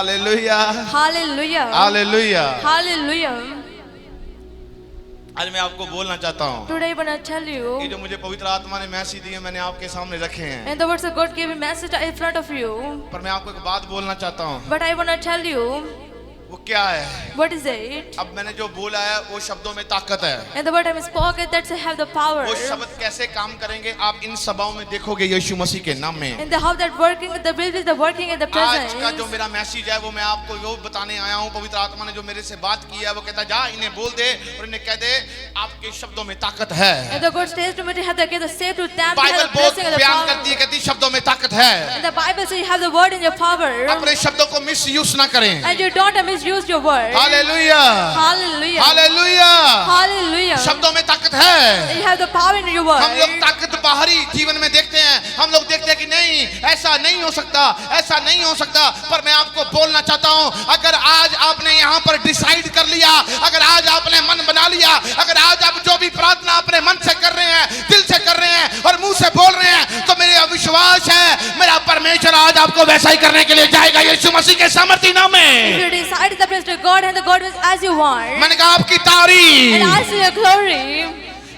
Hallelujah, Hallelujah. Hallelujah. Hallelujah. आज मैं आपको बोलना चाहता हूँ Today I want to tell कि you, जो मुझे पवित्र आत्मा ने मैसेज दिए मैंने आपके सामने रखे हैं, and the words of God gave a message in front of you. पर मैं आपको एक बात बोलना चाहता हूँ। But I want to tell you, वो क्या है? what is it? अब मैंने जो बोला है वो शब्दों में ताकत है। And the word I have spoken, that's have the power. वो शब्द कैसे काम करेंगे आप इन सभाओं में देखोगे यीशु मसीह के नाम में। And the how that working, the will is the working in the आज का जो presence. मेरा मैसेज है वो मैं आपको वो बताने आया हूँ। पवित्र आत्मा ने जो मेरे से बात की है वो कहता जा इन्हें बोल दे और इन्हें कह दे आपके शब्दों में ताकत है। And the God says to me to have the say to them, to Bible have the बहुत blessing and the बयान power. करती है, कहती है शब्दों में ताकत है। And the Bible says you have the word in your power, अपने शब्दों को मिस यूज ना करें। and you don't misuse your word. Hallelujah, Hallelujah. Hallelujah. Hallelujah. शब्दों में ताकत है। You have the power in your हम लोग word. ताकत बाहरी जीवन में देखते हैं, हम लोग देखते हैं कि नहीं ऐसा नहीं हो सकता, ऐसा नहीं हो सकता। पर मैं आपको बोलना चाहता हूं अगर आज आपने यहाँ पर डिसाइड कर लिया, अगर आज आपने मन बना लिया, अगर आज आप जो भी प्रार्थना अपने मन से कर रहे हैं, दिल से कर रहे हैं और मुंह से बोल रहे हैं, तो मेरा विश्वास है मेरा परमेश्वर आज आपको वैसा ही करने के लिए जाएगा यीशु मसीह के सामर्थ्य नाम If में। you decide the place to God, and the God will as you want, मैंने कहा आपकी तारीफ, and I see your glory.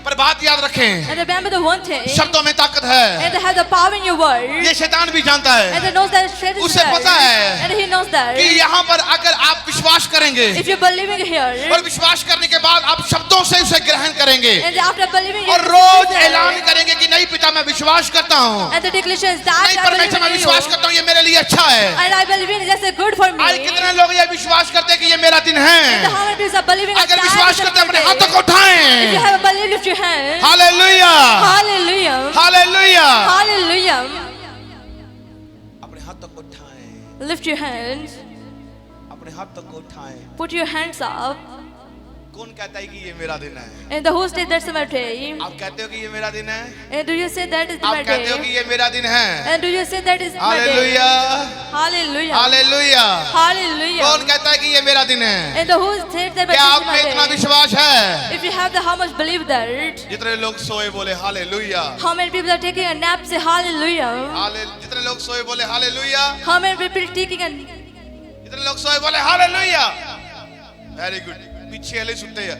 पर बात याद रखें And remember the one thing, शब्दों में ताकत है। and they have the power in your word, ये शैतान भी जानता and है they knows that Satan is उसे पता there, है and he knows that. कि यहाँ पर अगर आप विश्वास करेंगे If you're believing here, और विश्वास करने के बाद आप शब्दों से उसे ग्रहण करेंगे and after believing, you और रोज ऐलान करेंगे कि नहीं पिता मैं विश्वास करता हूँ, and the declaration is that नहीं I believe परमेश्वर मैं in विश्वास you, करता हूँ ये मेरे लिए अच्छा है। and I believe in it, that's good for me. आज कितने लोग ये विश्वास करते हैं कि ये मेरा दिन And है? how many people are believing अगर that विश्वास is करते हैं अपने the हाथों को day? If you उठाएं। have a belief, lift your hand. Hallelujah, Hallelujah. Hallelujah. Hallelujah. अपने हाथों को उठाएं, Lift your hands. अपने हाथों को उठाएं। Put your hands up. कौन कहता है कि ये मेरा दिन है? And the whole state, that's my day. आप कहते हो कि ये मेरा दिन है? And do you say that is आप my कहते हो कि day? ये मेरा दिन है? And do you say that is my day? Hallelujah, Hallelujah. Hallelujah. Hallelujah. कौन कहता है कि ये मेरा दिन है? And the whole state that क्या is आप में my इतना day. विश्वास है? If you have the how much believe that, जितने लोग सोए बोले hallelujah, how many people are taking a nap, say hallelujah. जितने लोग सोए बोले hallelujah, How many people taking a, जितने लोग सोए बोले हालेलुया। वेरी गुड, पीछे वाले सुनते हैं।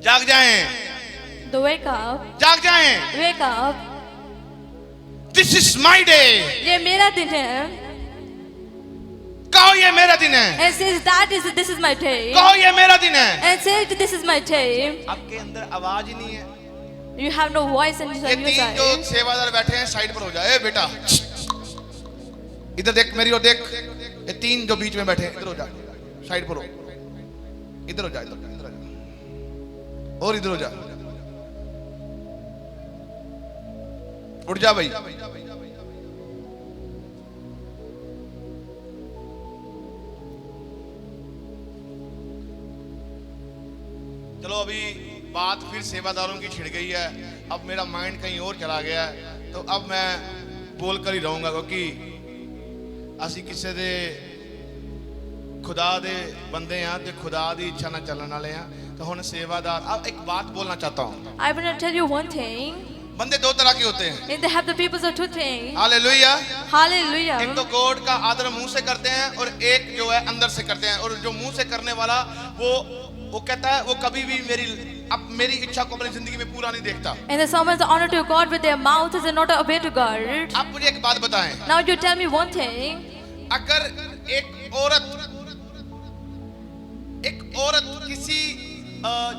जाग जाएं, the wake up, जाग जाएं। wake up. This is my day. ये मेरा दिन है. कहो ये मेरा दिन है। And says that is this is my day. कहो ये मेरा दिन है। And says this is my day. आपके अंदर आवाज ही नहीं है। You have no voice and ये you तीन जो side. सेवादार बैठे हैं साइड पर हो जाए। ए बेटा इधर देख, मेरी ओर देख। ये तीन जो बीच में बैठे हैं इधर हो जा, साइड पर हो, इधर हो जा, इधर हो जा, और इधर हो जा, उठ जा भाई। चलो अभी बात फिर सेवादारों की छिड़ गई है, अब मेरा माइंड कहीं और चला गया है, तो अब मैं बोल कर ही रहूंगा क्योंकि असी किसी दे खुदा दे बंदे हैं ते खुदा दी इच्छा ना चलने वाले हैं। तो हुण सेवादार, अब एक बात बोलना चाहता हूँ। I want to tell you one thing. बंदे दो तरह के होते हैं। And they have the people of two things. Hallelujah. Hallelujah. एक तो गॉड का आदर मुंह से करते हैं और एक जो है अंदर से करते हैं। और जो मुंह से करने वाला वो कहता है वो कभी भी मेरी इच्छा को अपनी जिंदगी में पूरा नहीं देखता। And the someone's honor to God with their mouth is not obey to God. आप मुझे एक बात बताएं, Now you tell me one thing. अगर एक औरत किसी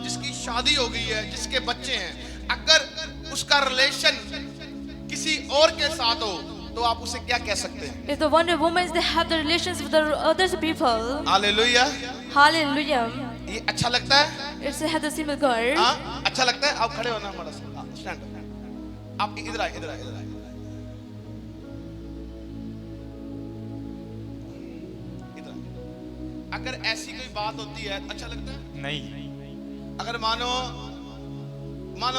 जिसकी शादी हो गई है, जिसके बच्चे हैं, अगर उसका रिलेशन किसी और के साथ हो तो आप उसे क्या कह सकते हैं? If the one woman they have the relations with the other people. Hallelujah. Hallelujah. ये अच्छा लगता है? It's have the simple girl. हाँ अच्छा लगता है। आप खड़े होना हमारा स्टैंड, आप इधर आए, इधर आए, इधर आए। अगर ऐसी कोई बात होती है अच्छा लगता है? नहीं। अगर मानो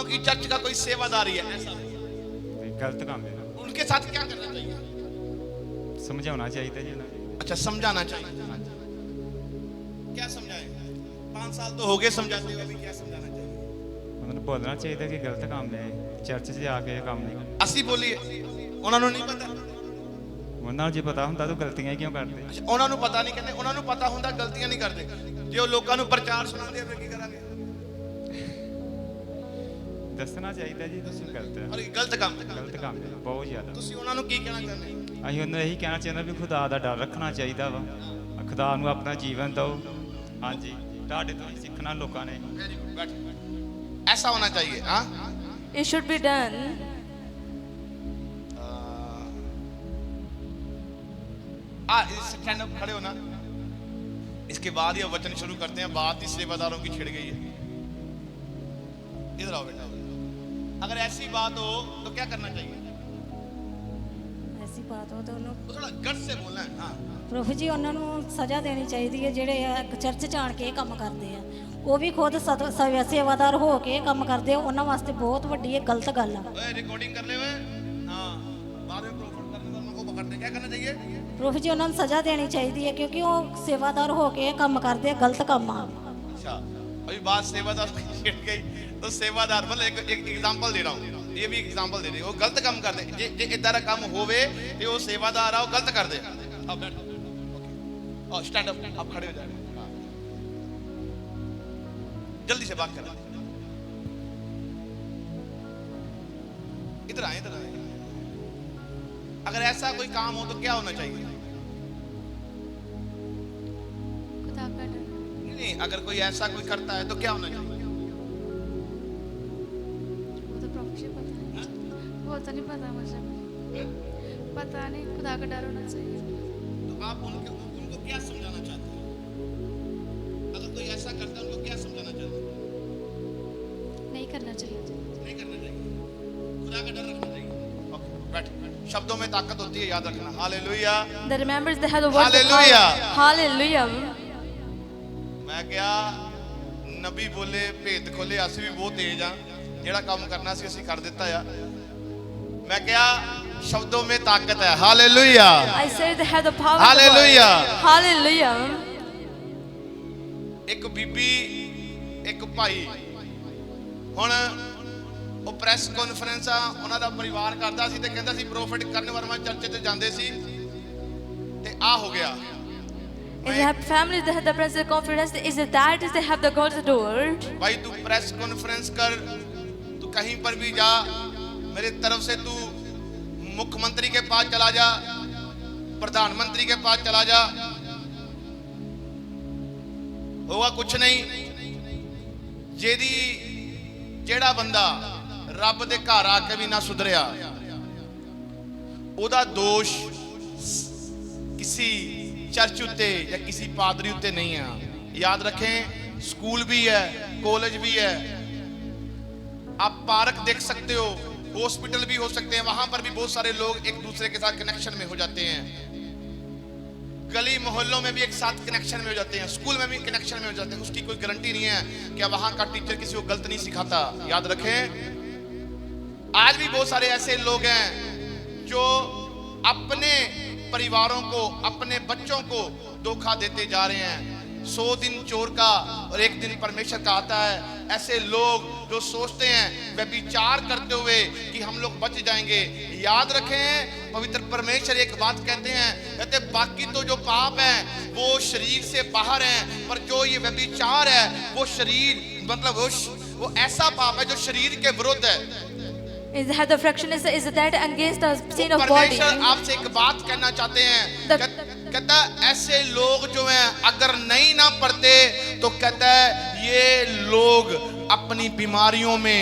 कि चर्च का कोई सेवादारी है, ऐसा गलत काम है, उनके साथ क्या करना चाहिए? समझाना चाहिए था जी ना। अच्छा समझाना चाहिए। क्या समझाएं? 5 साल तो हो गए समझाते हुए, अभी क्या समझाना चाहिए? उन्होंने बोलना चाहिए था कि गलत काम है, चर्च से आके ये काम नहीं करना। ਅਸੀਂ ਬੋਲੀਏ ਉਹਨਾਂ ਨੂੰ ਨਹੀਂ ਪਤਾ। ਉਹਨਾਂ ਨੂੰ ਜੇ ਪਤਾ ਹੁੰਦਾ ਤਾਂ ਗਲਤੀਆਂ ਹੀ ਕਿਉਂ ਕਰਦੇ? ਅੱਛਾ, ਉਹਨਾਂ ਨੂੰ ਪਤਾ ਨਹੀਂ, ਕਹਿੰਦੇ ਉਹਨਾਂ ਨੂੰ ਪਤਾ ਹੁੰਦਾ ਗਲਤੀਆਂ ਨਹੀਂ ਕਰਦੇ। ਜੇ ਉਹ ਲੋਕਾਂ ਨੂੰ ਪ੍ਰਚਾਰ ਸੁਣਾਉਂਦੇ ਆ ਫਿਰ ਕੀ ਕਰਾਂਗੇ? ਦੱਸਣਾ ਚਾਹੀਦਾ ਜੀ ਤੁਸੀਂ ਗਲਤ ਹੈ, ਔਰ ਇਹ ਗਲਤ ਕੰਮ ਹੈ। ਗਲਤ ਕੰਮ ਹੈ ਬਹੁਤ ਜ਼ਿਆਦਾ। ਤੁਸੀਂ ਉਹਨਾਂ ਨੂੰ ਕੀ ਕਹਿਣਾ ਚਾਹੁੰਦੇ ਹੋ? ਅਸੀਂ ਉਹਨਾਂ ਨੂੰ ਇਹੀ ਕਹਿਣਾ ਚਾਹੁੰਦੇ ਵੀ ਖੁਦਾ ਦਾ ਡਰ ਰੱਖਣਾ ਚਾਹੀਦਾ ਵਾ, ਖੁਦਾ ਨੂੰ ਆਪਣਾ ਜੀਵਨ ਦਿਓ। ਹਾਂਜੀ, ਤੁਹਾਡੇ ਤੋਂ ਹੀ ਸਿੱਖਣਾ ਲੋਕਾਂ ਨੇ। वेरी गुड, बैठ। ऐसा होना चाहिए। हाँ, It should be done. Stand up खड़े हो ना। इसके बाद ये वचन शुरू करते हैं। बात ही सेवादारों की छिड़ गई है। इधर आओ बेटा। अगर ऐसी बात हो तो क्या करना चाहिए? ਐਸੀ ਬਾਤ ਹੋ ਤਾਂ ਉਹਨੂੰ तो थोड़ा गट से बोलना है। हाँ, ਪ੍ਰਭੂ ਜੀ ਉਹਨਾਂ ਨੂੰ ਸਜ਼ਾ ਦੇਣੀ ਚਾਹੀਦੀ ਹੈ ਜਿਹੜੇ ਇੱਕ ਚਰਚ 'ਚ ਆਣ ਕੇ ਇਹ ਕੰਮ ਕਰਦੇ ਆ। ਉਹ ਵੀ ਖੁਦ ਸੇਵਾਦਾਰ ਹੋ ਕੇ ਇਹ ਕੰਮ ਕਰਦੇ ਆ, ਉਹਨਾਂ ਵਾਸਤੇ ਬਹੁਤ ਵੱਡੀ ਇਹ ਗਲਤ ਗੱਲ ਆ। ओए रिकॉर्डिंग कर ले हुए। हाँ, बाद में प्रोफेट करने वालों को पकड़ते क्या करना चाहिए? ਪ੍ਰਭੂ ਜੀ ਉਹਨਾਂ ਨੂੰ ਸਜ਼ਾ ਦੇਣੀ ਚਾਹੀਦੀ ਹੈ ਕਿਉਂਕਿ ਉਹ ਸੇਵਾਦਾਰ ਹੋ ਕੇ ਇਹ ਕੰਮ ਕਰਦੇ ਆ, ਗਲਤ ਕੰਮ ਆ। अच्छा, अभी बात सेवादार की छिड़ गई तो सेवादार मतलब एक एग्जांपल दे रहा हूँ। ये भी एग्जांपल दे रही वो गलत काम कर दे। जे इधर का काम होवे ते वो सेवादार आओ गलत कर दे। अब बैठ, ओके, स्टैंड अप, आप खड़े हो जाए। हाँ, जल्दी से बात करें। इधर आए, इधर आए। अगर ऐसा कोई काम हो तो क्या होना चाहिए? खुदा का डर। नहीं, अगर कोई ऐसा कोई करता है तो क्या होना चाहिए? वो तो प्रभु से पता नहीं, वो तो नहीं पता मुझे, पता नहीं। खुदा का डर होना चाहिए। तो आप उनको क्या समझाना चाहते हैं? अगर कोई ऐसा करता है उनको क्या समझाना चाहते हैं? नहीं करना चाहिए। नहीं करना चाहिए, खुदा का डर रखना चाहिए। ओके, बैठ। शब्दों में ताकत होती है, याद रखना। Hallelujah. The remembers they have the word of Hallelujah. God. Hallelujah. मैं क्या नबी बोले भेद खोले, ਅਸੀਂ ਵੀ ਬਹੁਤ ਤੇਜ਼ ਆ। ਜਿਹੜਾ ਕੰਮ ਕਰਨਾ ਸੀ ਅਸੀਂ ਕਰ ਦਿੱਤਾ ਆ। मैं क्या शब्दों में ताकत है। Hallelujah. I say they have the power of the Hallelujah. word. Hallelujah. ਇੱਕ ਬੀਬੀ ਇੱਕ ਭਾਈ, ਹੁਣ ਉਹ ਪ੍ਰੈਸ ਕਾਨਫਰੰਸ ਆ ਉਹਨਾਂ ਦਾ ਪਰਿਵਾਰ ਕਰਦਾ ਸੀ ਤੇ ਕਹਿੰਦਾ ਸੀ ਪ੍ਰੋਫਿਟ ਕਰਨ ਵਰਮਾ ਚਰਚ ਤੇ ਜਾਂਦੇ ਸੀ ਤੇ ਆ ਹੋ ਗਿਆ। If they have families, they have the press conference. Is it that? Is they have the God's word? भाई तू प्रेस कॉन्फ्रेंस कर, तू कहीं पर भी जा, मेरे तरफ से तू मुख्यमंत्री के पास चला जा, प्रधानमंत्री के पास चला जा, होगा कुछ नहीं। जेड़ा बंदा रब दे घर आके भी ना सुधरिया, ओदा दोष किसी चर्च उत्ते या किसी पादरी उत्ते नहीं है। याद रखें, स्कूल भी है, कॉलेज भी है, आप पार्क देख सकते हो, हॉस्पिटल भी हो सकते हैं, वहां पर भी बहुत सारे लोग एक दूसरे के साथ कनेक्शन में हो जाते हैं। गली मोहल्लों में भी एक साथ कनेक्शन में हो जाते हैं, स्कूल में भी कनेक्शन में हो जाते हैं। उसकी कोई गारंटी नहीं है कि वहां का टीचर किसी को गलत नहीं सिखाता। याद रखें, आज भी बहुत सारे ऐसे लोग हैं जो अपने परिवारों को, अपने बच्चों को धोखा देते जा रहे हैं। 100 दिन चोर का और 1 दिन परमेश्वर का आता है। ऐसे लोग जो सोचते हैं व्यभिचार करते हुए कि हम लोग बच जाएंगे। याद रखें, पवित्र परमेश्वर एक बात कहते हैं, कहते बाकी तो जो पाप है वो शरीर से बाहर है, पर जो ये व्यभिचार है वो शरीर मतलब वो ऐसा पाप है जो शरीर के विरुद्ध है। Is have the fraction is that against the sin of body? परमेश्वर आपसे एक बात कहना चाहते हैं। कहता ऐसे लोग जो हैं अगर नहीं ना पढ़ते तो कहता है ये लोग अपनी बीमारियों में,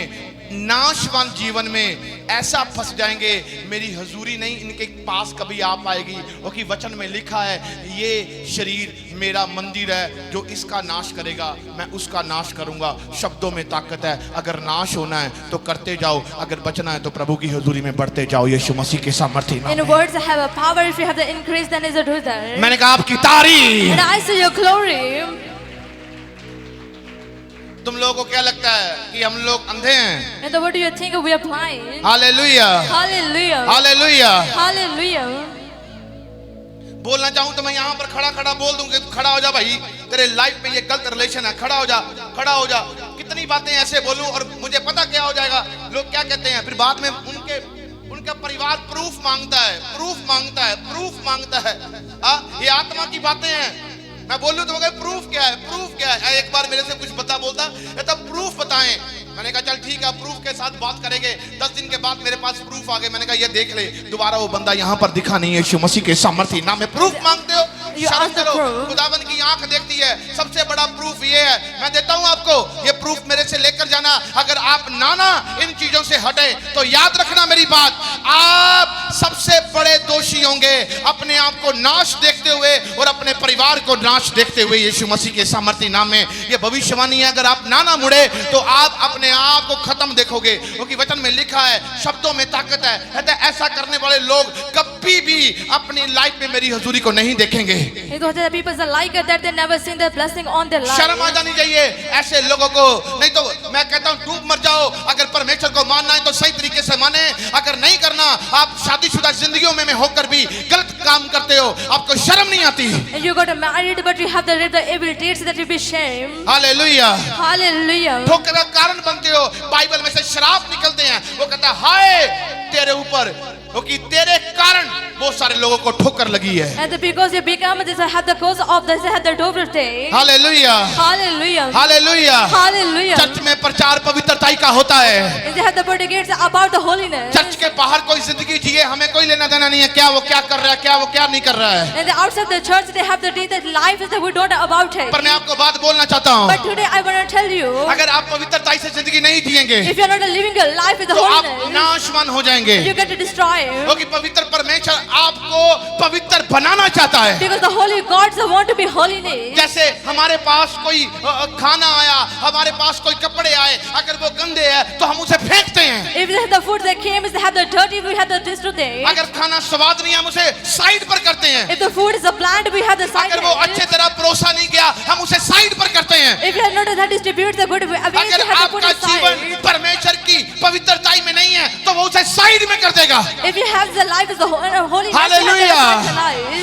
नाशवान जीवन में ऐसा फंस जाएंगे, मेरी हजूरी नहीं इनके पास कभी आ पाएगी। क्योंकि वचन में लिखा है ये शरीर मेरा मंदिर है, जो इसका नाश करेगा मैं उसका नाश करूंगा। शब्दों में ताकत है, अगर नाश होना है तो करते जाओ, अगर बचना है तो प्रभु की हजूरी में बढ़ते जाओ। यीशु मसीह के सामर्थ्य नाम In words have a power. If you have the increase, then is a do that. मैंने कहा आपकी तारीफ। And I see your glory. तुम लोगों को क्या लगता है कि हम लोग अंधे हैं? And what do you think we are blind? Hallelujah, Hallelujah. Hallelujah. Hallelujah. बोलना चाहूं तो मैं यहाँ पर खड़ा खड़ा बोल दूं कि खड़ा हो जा भाई, तेरे लाइफ में ये गलत रिलेशन है, खड़ा हो जा, खड़ा हो जा। कितनी बातें ऐसे बोलूं और मुझे पता क्या हो जाएगा, लोग क्या कहते हैं फिर बाद में उनके उनका परिवार प्रूफ मांगता है, प्रूफ मांगता है, प्रूफ मांगता है। ये आत्मा की बातें हैं। मैं बोलूं तो प्रूफ क्या है, प्रूफ क्या है? एक बार मेरे से कुछ बोलता तो प्रूफ बताएं। मैंने कहा चल ठीक है, प्रूफ के साथ बात करेंगे। 10 दिन के बाद मेरे पास प्रूफ आ गए। मैंने कहा ये देख ले, दोबारा वो बंदा यहाँ पर दिखा नहीं है। यीशु मसीह के सामर्थ्य नाम में प्रूफ मांगते हो? शर्म करो। खुदावन की आंख देखती है। सबसे बड़ा प्रूफ ये है, मैं देता हूं आपको ये प्रूफ, मेरे से लेकर जाना। अगर आप नाना इन चीजों से हटे तो याद रखना मेरी बात, आप सबसे बड़े दोषी होंगे अपने आप को नाश देखते हुए और अपने परिवार को नाश देखते हुए। यीशु मसीह के सामर्थ्य नाम में ये भविष्यवाणी है। अगर आप नाना मुड़े तो आप अपने आप को खत्म देखोगे, क्योंकि वचन में लिखा है शब्दों में ताकत है। कहते हैं ऐसा करने वाले लोग कभी भी अपनी लाइफ में मेरी हजूरी को नहीं देखेंगे। शर्म आ जानी चाहिए ऐसे लोगों को। नहीं तो मैं कहता हूँ डूब मर जाओ। अगर परमेश्वर को मानना है तो सही तरीके से माने। अगर नहीं करना, आप शादीशुदा जिंदगियों में होकर भी गलत काम करते हो, आपको शर्म नहीं आती। Hallelujah, Hallelujah. ठोकर का कारण बनते हो। बाइबल में से श्राप निकलते हैं। वो कहता है हाय तेरे ऊपर, क्योंकि तेरे कारण बहुत सारे लोगों को ठोकर लगी है। And because you become this had the cause of this had the doverty. Hallelujah, Hallelujah. Hallelujah. Hallelujah. Church में प्रचार पवित्रताई का होता है। And they had the predicates about the holiness. Church के बाहर कोई जिंदगी जिए, हमें कोई लेना देना नहीं है क्या वो क्या कर रहा है, क्या वो क्या नहीं कर रहा है। And outside the church they have the day that life is that we don't know about it. पर मैं आपको बात बोलना चाहता हूँ, But today I want to tell you, अगर आप पवित्रताई से जिंदगी नहीं जिएंगे if you are not living your life with the तो आप holiness, नाशवान हो जाएंगे। you get destroyed. क्योंकि पवित्र परमेश्वर आपको पवित्र बनाना चाहता है। Because the holy gods want to be holiness. जैसे हमारे पास कोई खाना आया, हमारे पास कोई कपड़े आए, अगर वो गंदे हैं तो हम उसे फेंकते हैं। If the food that came is they have the dirty, we have the yesterday. अगर खाना स्वाद नहीं है हम उसे साइड पर करते हैं। If the food is a plant, we have the side. अगर वो अच्छे तरह परोसा नहीं गया हम उसे साइड पर करते हैं। If you are not that distribute the good, we have अगर to put आपका it जीवन aside. परमेश्वर की पवित्रताई में नहीं है तो वो उसे साइड में कर देगा। If you have the life is the holy, hallelujah,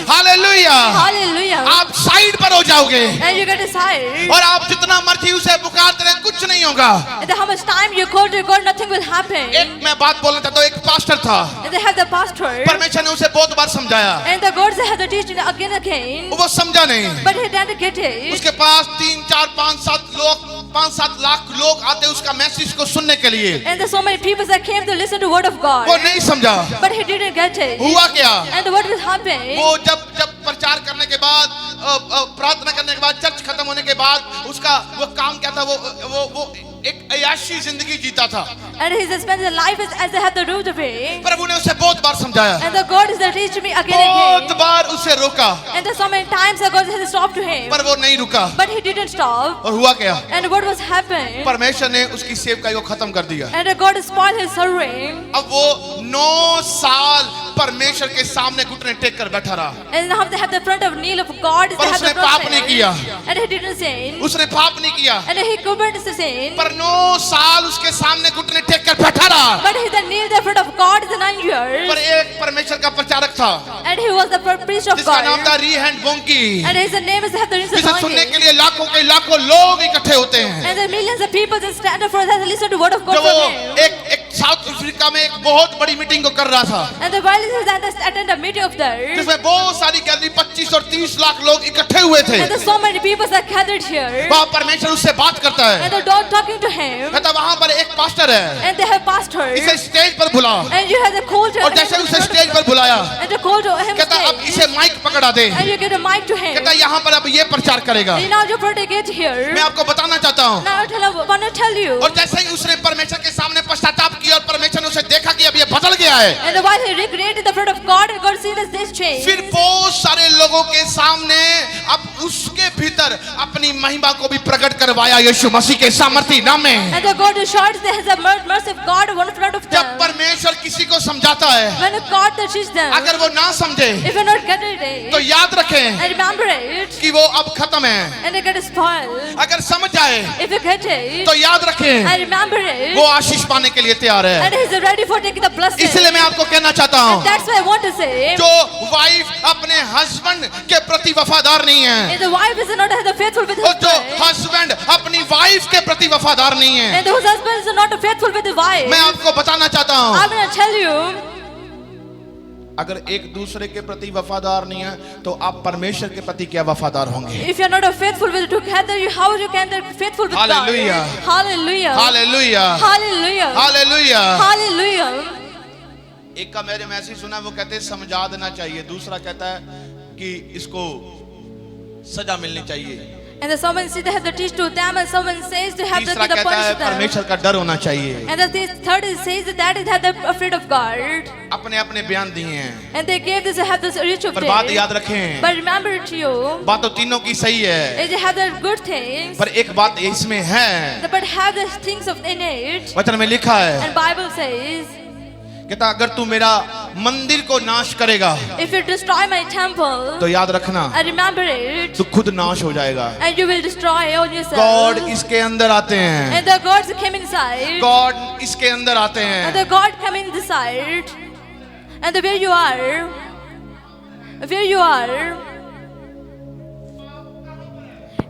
hallelujah. Hallelujah. आप साइड पर हो जाओगे And you get aside. और आप जितना मर्जी उसे पुकारते रहे कुछ नहीं होगा। And how much time you call to God, nothing will happen. एक मैं बात बोलना चाहता हूँ, एक पास्टर था, And they have the pastor. परमेश्वर ने उसे बहुत बार समझाया, And the gods they have the teaching again and again. वो समझा नहीं। But he didn't get it. उसके पास 3, 4, 5, 7 लोग 5-7 लाख लोग आते उसका मैसेज को सुनने के लिए। And there's so many people that came to listen to word of God. वो नहीं समझा। But he didn't get it. हुआ क्या? And what will happen? वो जब प्रचार करने के बाद, प्रार्थना करने के बाद, चर्च खत्म होने के बाद उसका वो काम क्या था? वो एक अयाशी जिंदगी जीता था। And he spent his life as they had the root of it. प्रभु ने उसे बहुत बार समझाया, And the God is that teach me again and बहुत again. बार उसे रोका, And there's so many times that God has stopped to him. पर वो नहीं रुका। But he didn't stop. और हुआ क्या? And what was happening? परमेश्वर ने उसकी सेवकाई को खत्म कर दिया। And God spoiled his serving. अब वो 9 साल परमेश्वर के सामने घुटने टेक कर बैठा रहा। And now they have the front of kneel of God. They पर have the उसने पाप नहीं किया। And he didn't sin. उसने पाप नहीं किया, And he couldn't sin. पर 9 साल उसके सामने घुटने टेक कर बैठा रहा। But he then kneeled in front of God the 9 years. पर एक परमेश्वर का प्रचारक था And he was the priest of जिसका नाम God. था रीहैंड बोंकी, And his name is Heather जिसे सुनने Inside. के लिए लाखों के लाखों लोग इकट्ठे होते हैं। And the millions of people that stand up for that listen to word of God जब वो from him. एक साउथ अफ्रीका में एक बहुत बड़ी मीटिंग को कर रहा था, And the while that they attend a meeting of theirs. जिसमें बहुत सारी गैलरी 25 और 30 लाख लोग इकट्ठे हुए थे। And there's so many people that gathered here. वहाँ परमेश्वर उससे बात करता है। And the dog talking to him. कहता वहाँ पर एक पास्टर है, And they have pastors. इसे स्टेज पर बुला। And you have the call to और जैसे उसे स्टेज पर बुलाया, And the call to him कहता अब stage. इसे माइक पकड़ा दे। And you get a mic to him. कहता यहाँ पर अब ये प्रचार करेगा। And now you predicate here. मैं आपको बताना चाहता हूँ। Now I want to tell you. और जैसे ही उसने परमेश्वर के सामने पश्चाताप किया और परमेश्वर ने उसे देखा कि अब ये बदल गया है, And while he recreated the front of God, and God seen this change. फिर बहुत सारे लोगों के सामने अब उसके भीतर अपनी महिमा को भी प्रकट करवाया यीशु मसीह के सामर्थ्य नाम में। And the God showed there is a mercy of God one front of जब them. परमेश्वर किसी को समझाता है, When God teaches them, अगर वो ना समझे if you not get it, तो याद रखें and remember it, कि वो अब खत्म है। and they get spoiled. अगर समझ जाए If you get it, तो याद रखें and remember it, वो आशीष पाने के लिए तैयार है। and he's ready for taking the blessing. इसलिए मैं आपको कहना चाहता हूँ, That's why I want to say, जो वाइफ अपने हस्बैंड के प्रति वफादार नहीं है, and the wife is not the faithful with और his जो wife, हस्बैंड अपनी वाइफ के प्रति वफादार नहीं है, and whose husband is not faithful with the wife. मैं आपको बताना चाहता हूँ, I'm gonna tell you, अगर एक दूसरे के प्रति वफादार नहीं है तो आप परमेश्वर के प्रति क्या वफादार होंगे? If you are not faithful with together, how you can be faithful with God? Hallelujah. Hallelujah. Hallelujah, Hallelujah. Hallelujah. Hallelujah. एक का मैंने मैसेज सुना, वो कहते हैं समझा देना चाहिए, दूसरा कहता है कि इसको सजा मिलनी चाहिए, And then someone says they have to teach to them, and someone says they have to तीसरा be the कहता है punish them. परमेश्वर का डर होना चाहिए। And the third says that is have they're afraid of God. अपने अपने बयान दिए हैं, And they gave this have this rich of पर बात day. याद रखें, But remember to you, बात तो तीनों की सही है, they have the good things, पर एक बात इसमें है, but have the things of in it. वचन में लिखा है, And Bible says, कहता अगर तू मेरा मंदिर को नाश करेगा if you destroy my temple, तो याद रखना and remember it, तू खुद नाश हो जाएगा। and you will destroy on yourself. God इसके अंदर आते हैं, And the gods came inside. God इसके अंदर आते And हैं, the God come inside. And the where you are,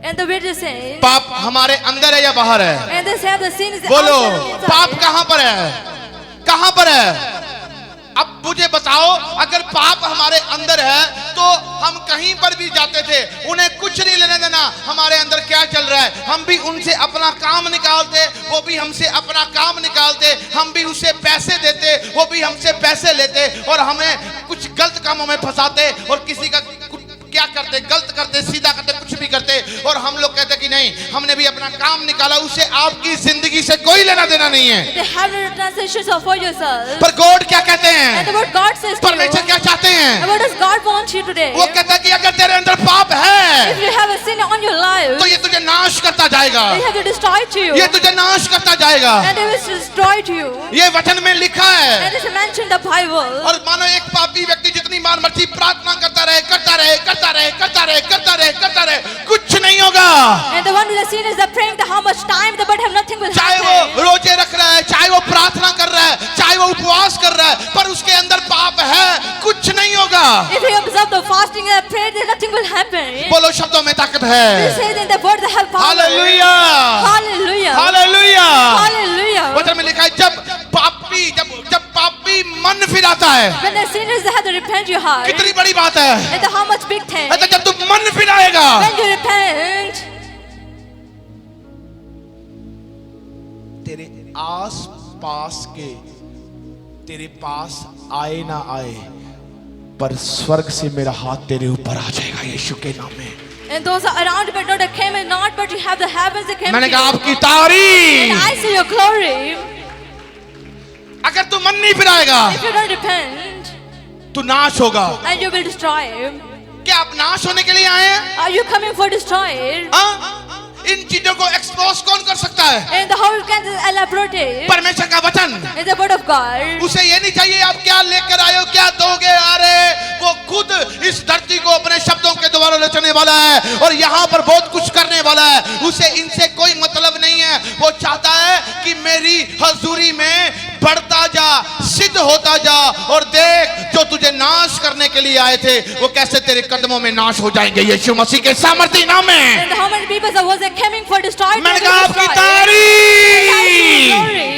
and the where the sin, पाप हमारे अंदर है या बाहर है? and they say the sin is बोलो, outside and inside. पाप कहाँ पर है? कहाँ पर है? अब मुझे बताओ, अगर पाप हमारे अंदर है तो हम कहीं पर भी जाते थे, उन्हें कुछ नहीं लेने देना हमारे अंदर क्या चल रहा है। हम भी उनसे अपना काम निकालते, वो भी हमसे अपना काम निकालते, हम भी उसे पैसे देते, वो भी हमसे पैसे लेते, और हमें कुछ गलत कामों में फंसाते, और किसी का क्या करते, गलत करते, सीधा करते, कुछ भी करते, और हम लोग कहते कि नहीं हमने भी अपना काम निकाला, उसे आपकी जिंदगी से कोई लेना देना नहीं है। They have the transitions of for yourself. पर गॉड क्या कहते And हैं? what God says to you, परमेश्वर क्या चाहते and हैं? what does God want you today? वो कहता है कि अगर तेरे अंदर पाप If है you have a sin on your life, तो ये तुझे नाश करता जाएगा, they have to destroy to you, ये तुझे नाश करता जाएगा। and they will destroy to you. ये वचन में लिखा है। And it's mentioned in the Bible. और मानो एक पापी व्यक्ति जितनी बार मर्जी प्रार्थना करता रहे, करता रहे, करता रहे, करता रहे, करता रहे, करता रहे, कुछ नहीं होगा। And the one who is sin is the praying the how much time the but have nothing will चाहे happen. वो रोजे रख रहा है, चाहे वो प्रार्थना कर रहा है, चाहे वो उपवास कर रहा है, पर उसके अंदर पाप है, कुछ नहीं होगा। If you observe the fasting and prayer, then nothing will happen. बोलो, शब्दों में ताकत This है। says in the word that have power. Hallelujah, Hallelujah. Hallelujah. Hallelujah. वचन में लिखा है जब पापी मन फिराता है, When the sinners they have to repent your heart. कितनी बड़ी बात है। And the how much big thing. तो जब तू मन फिराएगा, When you repent, तेरे आस पास के तेरे पास आए ना आए, पर स्वर्ग से मेरा हाथ तेरे ऊपर आ जाएगा यीशु के नाम में। and those are around but not that came and not, but you have the heavens that came मैंने to कहा you. आपकी तारीफ। And I see your glory. अगर तू मन नहीं फिराएगा If you don't repent, तू नाश होगा। and you will destroy him. क्या आप नाश होने के लिए आए हैं? Are you coming for destroy? हाँ? इन चीजों को एक्सपोज कौन कर सकता है? And the whole can elaborate it. परमेश्वर का वचन। It's the word of God. उसे ये नहीं चाहिए आप क्या लेकर आए हो, क्या दोगे। अरे वो खुद इस धरती को अपने शब्दों के द्वारा रचने वाला है और यहाँ पर बहुत कुछ करने वाला है। उसे इनसे कोई मतलब नहीं है। वो चाहता है कि मेरी हजूरी में बढ़ता जा, सिद्ध होता जा, और देख जो तुझे नाश करने के लिए आए थे वो कैसे तेरे कदमों में नाश हो जाएंगे यीशु मसीह के सामर्थ्य नाम में। And how many people that was coming for destroy? मैंने कहा आपकी And तारीफ। glory.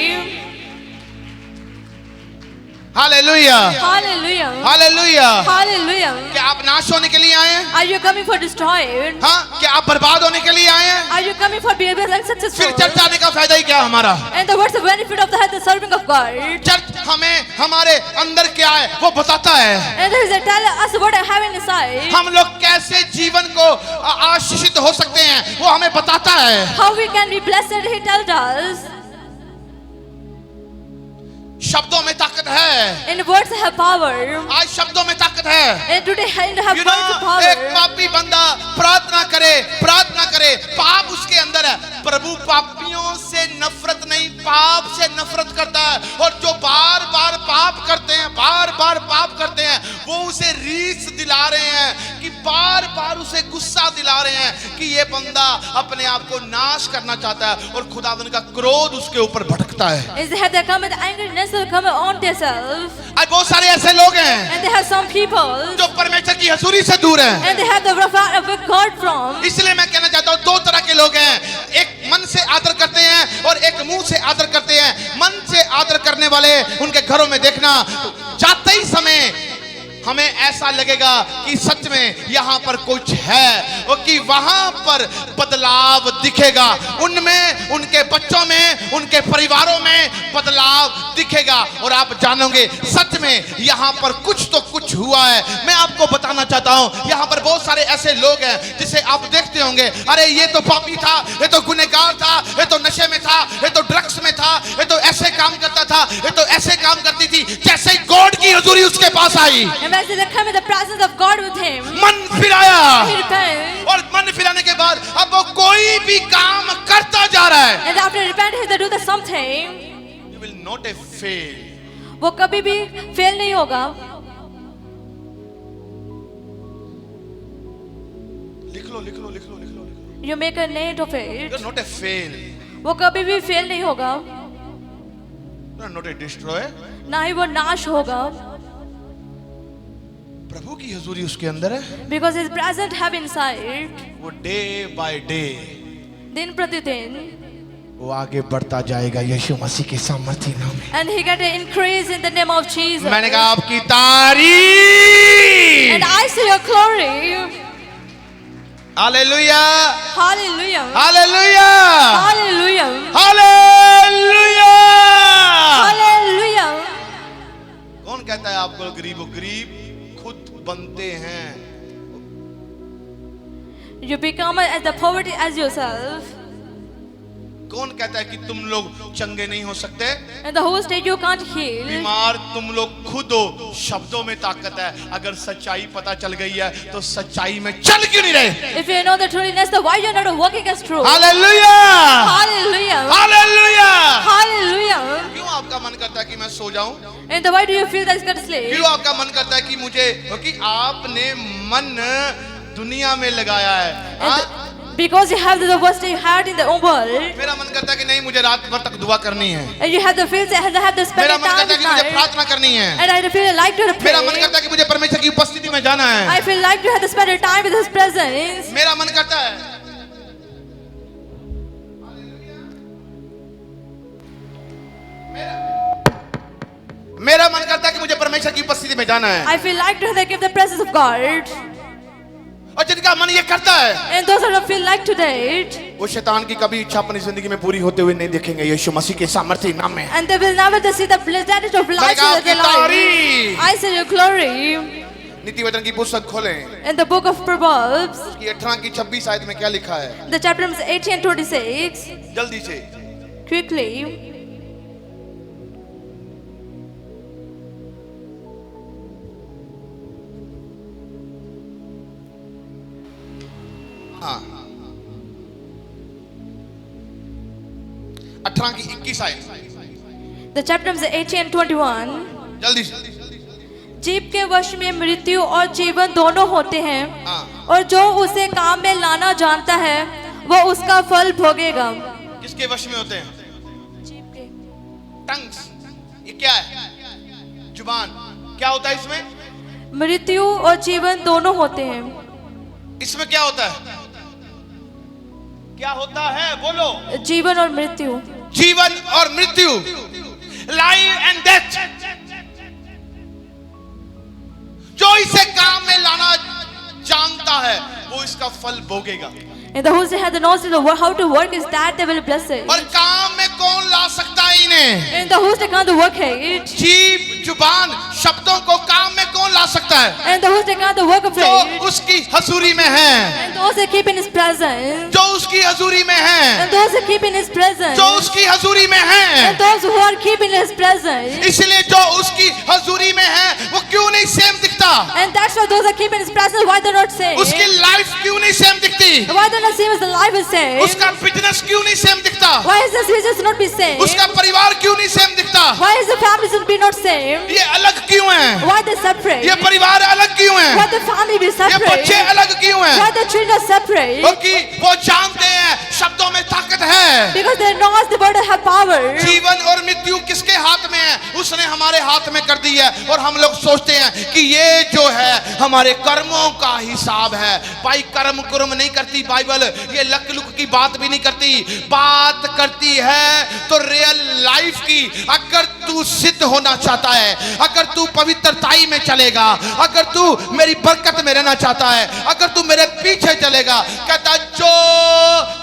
Hallelujah, Hallelujah. Hallelujah. Hallelujah. क्या आप नाश होने के लिए आए हैं? Are you coming for destroy? हाँ, क्या आप बर्बाद होने के लिए आए हैं? Are you coming for being unsuccessful? फिर चर्च आने का फायदा ही क्या हमारा? And the what's the benefit of the serving of God? Church हमें हमारे अंदर क्या है वो बताता है। And there is a tell us what I have inside. हम लोग कैसे जीवन को आशीषित हो सकते हैं वो हमें बताता है। How we can be blessed, he tells us. शब्दों में ताकत है। In words have power. आज शब्दों में ताकत है। And today I have You words of know, power. एक पापी बंदा प्रार्थना करे, पाप उसके अंदर है। प्रभु पापियों से नफरत नहीं, पाप से नफरत करता है। और जो बार बार पाप करते हैं, बार बार पाप करते हैं, वो उसे रीस दिला रहे हैं कि बार बार उसे गुस्सा दिला रहे हैं कि ये बंदा अपने आप को नाश करना चाहता है और खुदावंद का क्रोध उसके ऊपर भटकता है। Is they have the come with angerness will come on themselves. आज बहुत सारे ऐसे लोग हैं And they have some people. जो परमेश्वर की हजूरी से दूर हैं। And they have the wrath of God from. इसलिए मैं कहना चाहता हूँ दो तरह के लोग हैं, एक मन से आदर करते हैं और एक मुंह से आदर करते हैं। मन से आदर करने वाले उनके घरों में देखना जाते ही समय हमें ऐसा लगेगा कि सच में यहाँ पर कुछ है, और कि वहां पर बदलाव दिखेगा, उनमें, उनके बच्चों में, उनके परिवारों में बदलाव दिखेगा, और आप जानोगे सच में यहाँ पर कुछ तो कुछ हुआ है। मैं आपको बताना चाहता हूँ, यहाँ पर बहुत सारे ऐसे लोग हैं जिसे आप देखते होंगे, अरे ये तो पापी था, ये तो गुनहगार था, ये तो नशे में था, ये तो ड्रग्स में था, ये तो ऐसे काम करता था, ये तो ऐसे काम करती थी। जैसे ही गॉड की हुजूरी उसके पास आई, And as they come in the presence of God with him, मन फिराया, he repents. और मन फिराने के बाद अब वो कोई भी काम करता जा रहा है। And after repenting, they do the something. You will not fail. वो कभी भी फेल नहीं होगा। लिख लो लिख लो लिख लो लिख लो। You make a note of You it. are not a fail. वो कभी भी फेल नहीं होगा, You are not a destroy. ना ही वो नाश होगा, प्रभु की हुजूरी उसके अंदर है। because his present have inside. वो डे बाय डे दिन प्रतिदिन, वो आगे बढ़ता जाएगा यीशु मसीह के सामर्थ्य नाम में। and he get an increase in the name of Jesus. मैंने कहा आपकी तारीफ। And I see your glory. Hallelujah Hallelujah. Hallelujah Hallelujah. Hallelujah. Hallelujah. कौन कहता है आपको गरीब हो? गरीब खुद बनते हैं। You become as the poverty as yourself. कौन कहता है कि तुम लोग चंगे नहीं हो सकते? And the whole state you can't heal. बीमार तुम लोग खुद हो। शब्दों में ताकत है। अगर सच्चाई पता चल गई है तो सच्चाई में चल क्यों नहीं रहे? If you know the truthiness, then why you are not walking as true? Hallelujah Hallelujah. Hallelujah. Hallelujah. क्यों आपका मन करता है कि मैं सो जाऊं? And then why do you feel that it's got to sleep? क्यों आपका मन करता है कि मुझे, क्योंकि आपने मन दुनिया में लगाया है। हाँ? Because you have the worst you had in the world. मेरा मन करता है कि नहीं, मुझे रात भर तक दुआ करनी है। And you have the feels and have the spend मेरा मन time करता है with कि मुझे night. प्रार्थना करनी है। And I feel like to मेरा मन pray. करता है कि मुझे परमेश्वर की उपस्थिति में जाना है। I feel like to have to spend a time with His presence. मेरा मन करता है। मेरा मन करता है कि मुझे परमेश्वर की उपस्थिति में जाना है। I feel like to give the presence of God. और जिनका मन ये करता है, And those who don't feel like to date, वो शैतान की कभी इच्छा अपनी जिंदगी में पूरी होते हुए नहीं देखेंगे यीशु मसीह के सामर्थ्य नाम में। and they will never see the blessed of life मैंने कहा in their आपकी life. तारीफ। I see your glory. नीति वचन की पुस्तक खोलें। In the book of Proverbs, की 18 की 26 आयत में क्या लिखा है? the chapter is 18 and 26. जल्दी से। Quickly. हाँ, 18 की 21 आयत। The chapter is 18 and 21. जल्दी से। जीव के वश में मृत्यु और जीवन दोनों होते हैं, हाँ। और जो उसे काम में लाना जानता है वो उसका फल भोगेगा। किसके वश में होते हैं? जीव के। टंग्स, ये क्या है? जुबान। क्या होता है इसमें? मृत्यु और जीवन दोनों होते हैं। इसमें क्या होता है? क्या होता है? बोलो। जीवन और मृत्यु। जीवन और मृत्यु, लाइफ एंड डेथ। जो इसे काम में लाना जानता है वो इसका फल भोगेगा। And those who have the knowledge of how to work is that they will be blessed. और काम में कौन ला सकता है इन्हें? And those who can't work it. जीभ, जुबान, शब्दों को काम में कौन ला सकता है? And those who can't work of जो it. उसकी हजूरी में है, And those who keep in His presence. जो उसकी हजूरी में है, And those who keep in His presence. जो उसकी हजूरी में है। And those who are keeping His presence. इसलिए जो उसकी हजूरी में है वो क्यों नहीं सेम दिखता? And that's why those who keep in His presence, why they're not saved? उसकी लाइफ क्यों नहीं सेम दिखती? Why they're not same as the life is saved? उसका बिजनेस क्यों नहीं सेम दिखता? Why is this business not be saved? उसका परिवार क्यों नहीं सेम दिखता? Why is the family should be not saved? ये अलग क्यों है? Why they separate? ये परिवार अलग क्यों है? Why the family be ये separate? बच्चे अलग क्यों Why हैं? the children are separate? क्योंकि वो जानते हैं शब्दों में ताकत है। Because they know the word have power. जीवन और मृत्यु किसके हाथ में हैं उसने हमारे हाथ में कर दी है, और हम लोग सोचते हैं कि ये जो है हमारे कर्मों का हिसाब है। भाई कर्म कुर्म नहीं करती बाइबल, ये लक लुक की बात भी नहीं करती, बात करती है तो रियल लाइफ की। अगर तू सिद्ध होना चाहता है, अगर तू पवित्रताई में चलेगा, अगर तू मेरी बरकत में रहना चाहता है, अगर तू मेरे पीछे चलेगा, कहता जो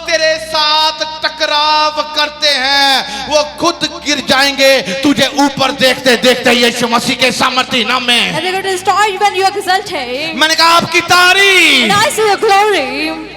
तेरे साथ टकराव करते हैं वो खुद गिर जाएंगे तुझे ऊपर देखते देखते यीशु मसीह के सामर्थ्य नाम में। And they're going to destroy you when you are exalted. मैंने कहा आपकी तारीफ। And I see your glory.